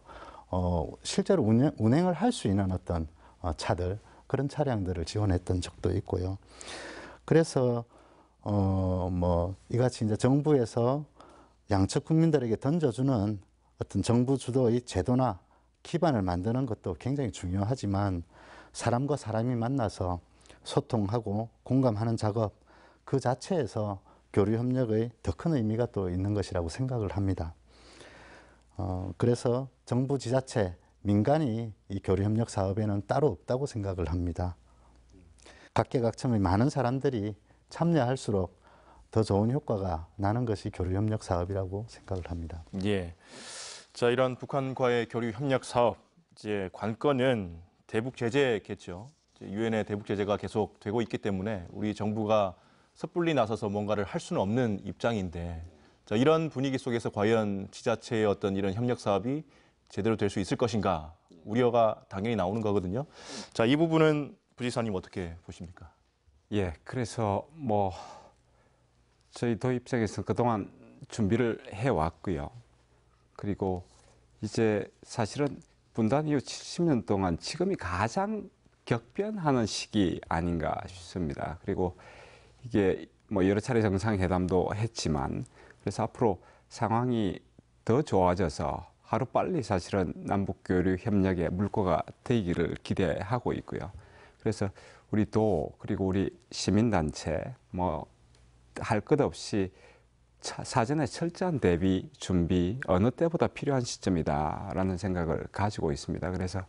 [SPEAKER 3] 실제로 운행을 할 수 있는 어떤 차들 그런 차량들을 지원했던 적도 있고요. 그래서 뭐 이같이 이제 정부에서 양측 국민들에게 던져주는 어떤 정부 주도의 제도나 기반을 만드는 것도 굉장히 중요하지만 사람과 사람이 만나서 소통하고 공감하는 작업 그 자체에서 교류협력의 더 큰 의미가 또 있는 것이라고 생각을 합니다. 그래서 정부, 지자체, 민간이 이 교류협력 사업에는 따로 없다고 생각을 합니다. 각계각층의 많은 사람들이 참여할수록 더 좋은 효과가 나는 것이 교류협력 사업이라고 생각을 합니다.
[SPEAKER 1] 예. 자, 이런 북한과의 교류 협력 사업 이제 관건은 대북 제재겠죠. 유엔의 대북 제재가 계속 되고 있기 때문에 우리 정부가 섣불리 나서서 뭔가를 할 수는 없는 입장인데, 자, 이런 분위기 속에서 과연 지자체의 어떤 이런 협력 사업이 제대로 될 수 있을 것인가 우려가 당연히 나오는 거거든요. 자, 이 부분은 부지사님 어떻게 보십니까?
[SPEAKER 2] 예, 그래서 뭐 저희 도입장에서 그동안 준비를 해왔고요. 그리고 이제 사실은 분단 이후 70년 동안 지금이 가장 격변하는 시기 아닌가 싶습니다. 그리고 이게 뭐 여러 차례 정상회담도 했지만 그래서 앞으로 상황이 더 좋아져서 하루빨리 사실은 남북교류 협력의 물꼬가 트이기를 기대하고 있고요. 그래서 우리도 그리고 우리 시민단체 뭐 할 것 없이 사전에 철저한 대비 준비 어느 때보다 필요한 시점이다라는 생각을 가지고 있습니다. 그래서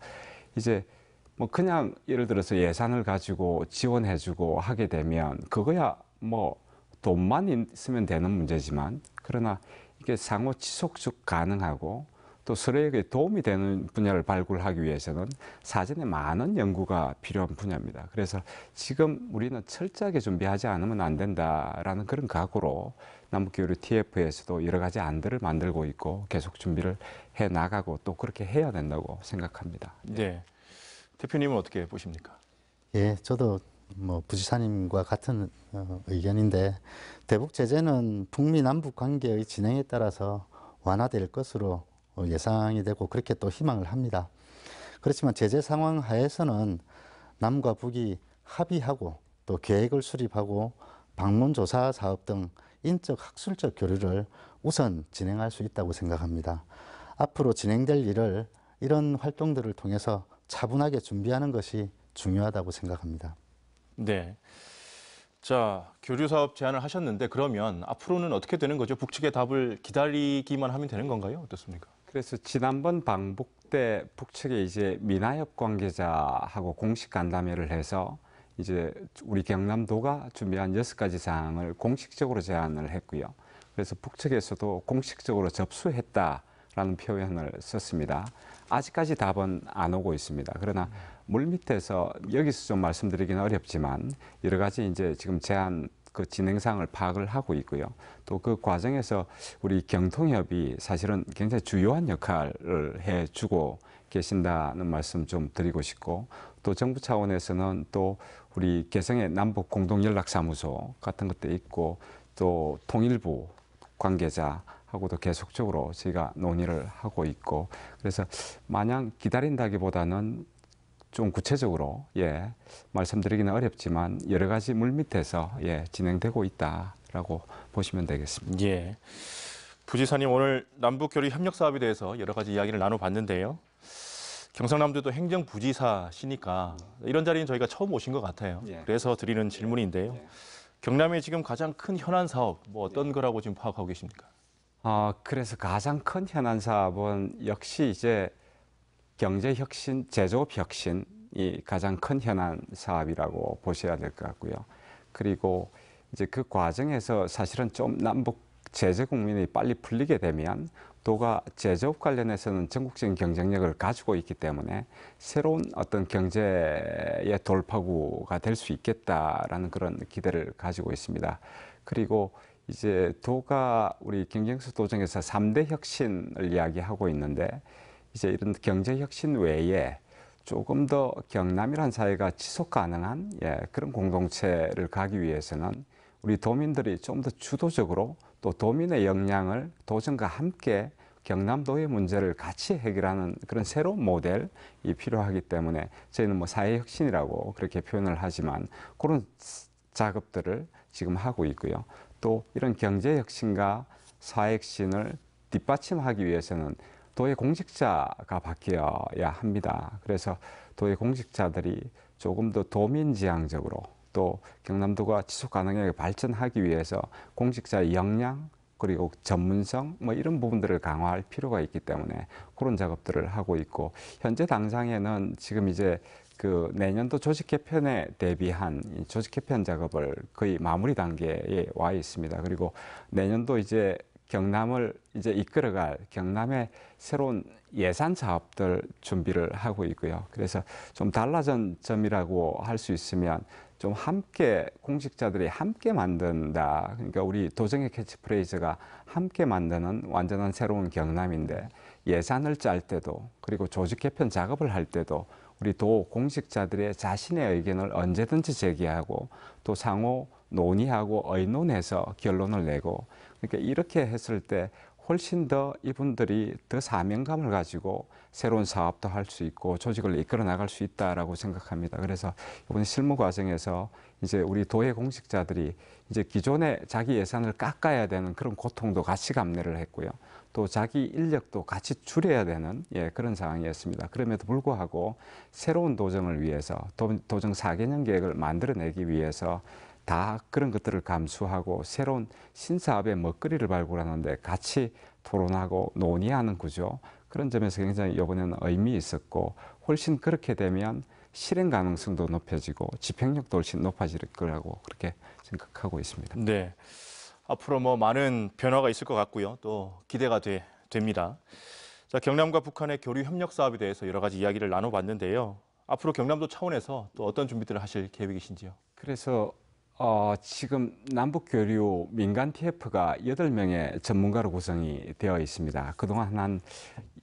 [SPEAKER 2] 이제 뭐 그냥 예를 들어서 예산을 가지고 지원해주고 하게 되면 그거야 뭐 돈만 있으면 되는 문제지만 그러나 이게 상호 지속적 가능하고 또 서로에게 도움이 되는 분야를 발굴하기 위해서는 사전에 많은 연구가 필요한 분야입니다. 그래서 지금 우리는 철저하게 준비하지 않으면 안 된다라는 그런 각오로 남북교류 TF에서도 여러 가지 안들을 만들고 있고 계속 준비를 해 나가고 또 그렇게 해야 된다고 생각합니다.
[SPEAKER 1] 네. 대표님은 어떻게 보십니까?
[SPEAKER 3] 예, 저도 뭐 부지사님과 같은 의견인데 대북 제재는 북미 남북 관계의 진행에 따라서 완화될 것으로 예상이 되고 그렇게 또 희망을 합니다. 그렇지만 제재 상황 하에서는 남과 북이 합의하고 또 계획을 수립하고 방문 조사 사업 등 인적 학술적 교류를 우선 진행할 수 있다고 생각합니다. 앞으로 진행될 일을 이런 활동들을 통해서 차분하게 준비하는 것이 중요하다고 생각합니다.
[SPEAKER 1] 네. 자, 교류 사업 제안을 하셨는데 그러면 앞으로는 어떻게 되는 거죠? 북측의 답을 기다리기만 하면 되는 건가요? 어떻습니까?
[SPEAKER 2] 그래서 지난번 방북 때 북측에 이제 미나협 관계자하고 공식 간담회를 해서 이제 우리 경남도가 준비한 6가지 사항을 공식적으로 제안을 했고요. 그래서 북측에서도 공식적으로 접수했다라는 표현을 썼습니다. 아직까지 답은 안 오고 있습니다. 그러나 물밑에서 여기서 좀 말씀드리기는 어렵지만 여러 가지 이제 지금 제안 그 진행상을 파악을 하고 있고요. 또 그 과정에서 우리 경통협이 사실은 굉장히 주요한 역할을 해주고 계신다는 말씀 좀 드리고 싶고 또 정부 차원에서는 또 우리 개성의 남북 공동연락사무소 같은 것도 있고 또 통일부 관계자하고도 계속적으로 저희가 논의를 하고 있고 그래서 마냥 기다린다기보다는 좀 구체적으로 말씀드리기는 어렵지만 여러 가지 물밑에서 진행되고 있다라고 보시면 되겠습니다.
[SPEAKER 1] 예. 부지사님 오늘 남북교류 협력 사업에 대해서 여러 가지 이야기를 나눠봤는데요. 경상남도도 행정부지사시니까 이런 자리는 저희가 처음 오신 것 같아요. 그래서 드리는 질문인데요. 경남의 지금 가장 큰 현안 사업 뭐 어떤 거라고 지금 파악하고 계십니까?
[SPEAKER 2] 그래서 가장 큰 현안 사업은 역시 이제 경제혁신, 제조업혁신이 가장 큰 현안 사업이라고 보셔야 될 것 같고요. 그리고 이제 그 과정에서 사실은 좀 남북 제재 국면이 빨리 풀리게 되면 도가 제조업 관련해서는 전국적인 경쟁력을 가지고 있기 때문에 새로운 어떤 경제의 돌파구가 될 수 있겠다라는 그런 기대를 가지고 있습니다. 그리고 이제 도가 우리 경경수 도정에서 3대 혁신을 이야기하고 있는데 이제 이런 경제 혁신 외에 조금 더 경남이란 사회가 지속 가능한 그런 공동체를 가기 위해서는 우리 도민들이 좀 더 주도적으로 또 도민의 역량을 도정과 함께 경남도의 문제를 같이 해결하는 그런 새로운 모델이 필요하기 때문에 저희는 뭐 사회혁신이라고 그렇게 표현을 하지만 그런 작업들을 지금 하고 있고요. 또 이런 경제혁신과 사회혁신을 뒷받침하기 위해서는 도의 공직자가 바뀌어야 합니다. 그래서 도의 공직자들이 조금 더 도민지향적으로 또 경남도가 지속 가능하게 발전하기 위해서 공직자의 역량 그리고 전문성 뭐 이런 부분들을 강화할 필요가 있기 때문에 그런 작업들을 하고 있고 현재 당장에는 지금 이제 그 내년도 조직 개편에 대비한 조직 개편 작업을 거의 마무리 단계에 와 있습니다. 그리고 내년도 이제 경남을 이제 이끌어갈 경남의 새로운 예산 사업들 준비를 하고 있고요. 그래서 좀 달라진 점이라고 할 수 있으면 좀 함께 공직자들이 함께 만든다. 그러니까 우리 도정의 캐치프레이즈가 함께 만드는 완전한 새로운 경남인데 예산을 짤 때도 그리고 조직 개편 작업을 할 때도 우리 도 공직자들의 자신의 의견을 언제든지 제기하고 또 상호 논의하고 의논해서 결론을 내고 그러니까 이렇게 했을 때 훨씬 더 이분들이 더 사명감을 가지고 새로운 사업도 할 수 있고 조직을 이끌어 나갈 수 있다라고 생각합니다. 그래서 이번 실무 과정에서 이제 우리 도의 공직자들이 이제 기존에 자기 예산을 깎아야 되는 그런 고통도 같이 감내를 했고요. 또 자기 인력도 같이 줄여야 되는 그런 상황이었습니다. 그럼에도 불구하고 새로운 도정을 위해서 도정 4개년 계획을 만들어내기 위해서 다 그런 것들을 감수하고 새로운 신사업의 먹거리를 발굴하는데 같이 토론하고 논의하는 구조, 그런 점에서 굉장히 이번에는 의미 있었고, 훨씬 그렇게 되면 실행 가능성도 높아지고 집행력도 훨씬 높아질 거라고 그렇게 생각하고 있습니다.
[SPEAKER 1] 네, 앞으로 뭐 많은 변화가 있을 것 같고요. 또 기대가 됩니다. 자, 경남과 북한의 교류 협력 사업에 대해서 여러 가지 이야기를 나눠봤는데요. 앞으로 경남도 차원에서 또 어떤 준비들을 하실 계획이신지요?
[SPEAKER 2] 그래서 지금 남북교류 민간 TF가 8명의 전문가로 구성이 되어 있습니다. 그동안 한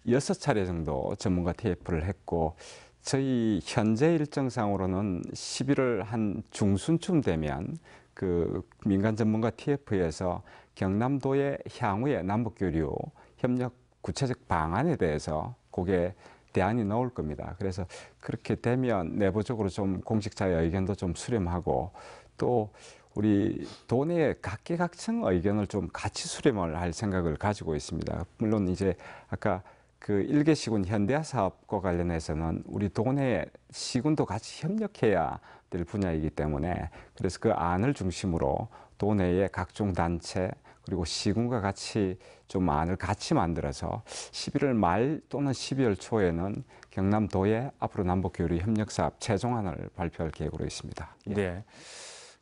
[SPEAKER 2] 6차례 정도 전문가 TF를 했고, 저희 현재 일정상으로는 11월 한 중순쯤 되면 그 민간 전문가 TF에서 경남도의 향후의 남북교류 협력 구체적 방안에 대해서 그게 대안이 나올 겁니다. 그래서 그렇게 되면 내부적으로 좀 공직자의 의견도 좀 수렴하고, 또 우리 도내의 각계각층 의견을 좀 같이 수렴을 할 생각을 가지고 있습니다. 물론 이제 아까 그 일개 시군 현대화 사업과 관련해서는 우리 도내 시군도 같이 협력해야 될 분야이기 때문에, 그래서 그 안을 중심으로 도내의 각종 단체 그리고 시군과 같이 좀 안을 같이 만들어서 11월 말 또는 12월 초에는 경남도의 앞으로 남북교류 협력사업 최종안을 발표할 계획으로 있습니다.
[SPEAKER 1] 네,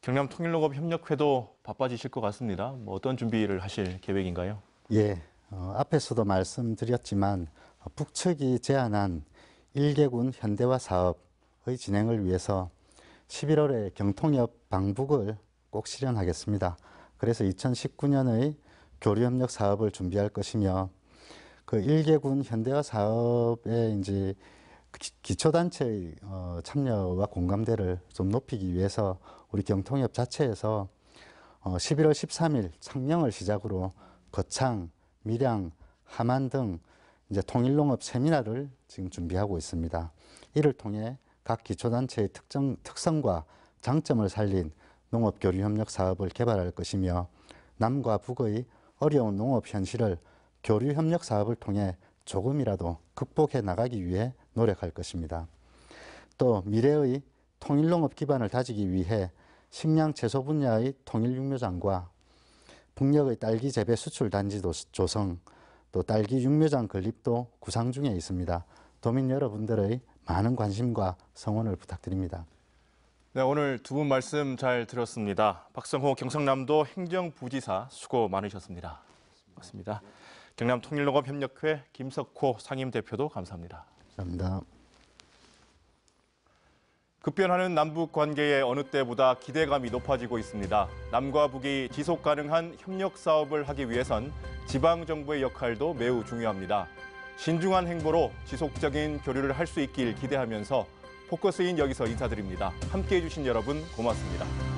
[SPEAKER 1] 경남 통일농업 협력회도 바빠지실 것 같습니다. 뭐 어떤 준비를 하실 계획인가요?
[SPEAKER 3] 예, 앞에서도 말씀드렸지만 북측이 제안한 1개군 현대화 사업의 진행을 위해서 11월에 경통협 방북을 꼭 실현하겠습니다. 그래서 2019년의 교류협력 사업을 준비할 것이며, 그 1개군 현대화 사업에 이제 기초단체의 참여와 공감대를 좀 높이기 위해서 우리 경통협 자체에서 11월 13일 창녕을 시작으로 거창, 밀양, 함안 등 이제 통일농업 세미나를 지금 준비하고 있습니다. 이를 통해 각 기초단체의 특성과 장점을 살린 농업 교류 협력 사업을 개발할 것이며, 남과 북의 어려운 농업 현실을 교류 협력 사업을 통해 조금이라도 극복해 나가기 위해 노력할 것입니다. 또 미래의 통일농업 기반을 다지기 위해 식량 채소 분야의 통일육묘장과 북녘의 딸기 재배 수출 단지 조성, 또 딸기 육묘장 건립도 구상 중에 있습니다. 도민 여러분들의 많은 관심과 성원을 부탁드립니다.
[SPEAKER 1] 네, 오늘 두 분 말씀 잘 들었습니다. 박성호 경상남도 행정부지사 수고 많으셨습니다. 고맙습니다. 경남 통일농업협력회 김석호 상임대표도 감사합니다.
[SPEAKER 3] 감사합니다.
[SPEAKER 1] 급변하는 남북 관계에 어느 때보다 기대감이 높아지고 있습니다. 남과 북이 지속 가능한 협력 사업을 하기 위해선 지방 정부의 역할도 매우 중요합니다. 신중한 행보로 지속적인 교류를 할 수 있길 기대하면서 포커스인 여기서 인사드립니다. 함께해 주신 여러분 고맙습니다.